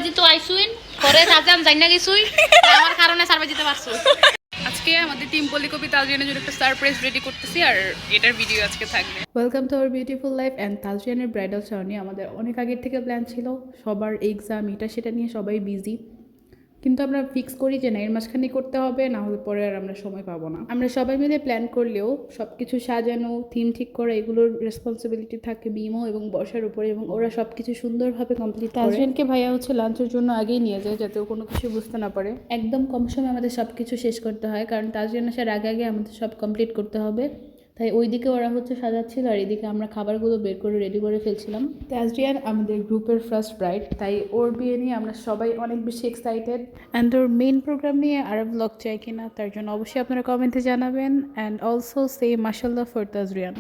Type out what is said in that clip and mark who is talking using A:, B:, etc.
A: জিতো আইসুইন পরে সাজান যাই না গেছুই আমার কারণে সারপ্রাইজ দিতে পারছো।
B: আজকে আমাদের টিম পলিকপি তালজিয়ানের জন্য একটা সারপ্রাইজ রেডি করতেছি আর এটার ভিডিও আজকে থাকবে।
C: Welcome to our beautiful life and তালজিয়ানের ব্রাইডাল শাওয়ার নিয়ে আমাদের অনেক আগের থেকে প্ল্যান ছিল। সবার এক্সাম এটা সেটা নিয়ে সবাই বিজি, কিন্তু আমরা ফিক্স করি যে না এর মাঝখানে করতে হবে, না হলে পরে আর আমরা সময় পাবো না। আমরা সবাই মিলে প্ল্যান করলেও সব কিছু সাজানো, থিম ঠিক করা এগুলোর রেসপন্সিবিলিটি থাকে বিমো এবং বর্ষার উপরে, এবং ওরা সব কিছু সুন্দরভাবে কমপ্লিট করে। তালজিয়ানকে ভাইয়া হচ্ছে লাঞ্চের জন্য আগেই নিয়ে যায় যাতে ও কোনো কিছু বুঝতে না পারে। একদম কম সময় আমাদের সব কিছু শেষ করতে হয়, কারণ তালজিয়ান আসার আগে আগে আমাদের সব কমপ্লিট করতে হবে। তাই ওইদিকে ওরা হচ্ছে সাজাচ্ছিল আর এদিকে আমরা খাবারগুলো বের করে রেডি করে ফেলছিলাম। তাজরিয়ান আমাদের গ্রুপের ফার্স্ট ব্রাইড, তাই ওর বিয়ে নিয়ে আমরা সবাই অনেক বেশি excited. And or main program নিয়ে আরও ব্লগ চাই কিনা তার জন্য অবশ্যই আপনারা কমেন্টে জানাবেন। অ্যান্ড অলসো সে মাশাল্লাহ ফর তাজরিয়ান।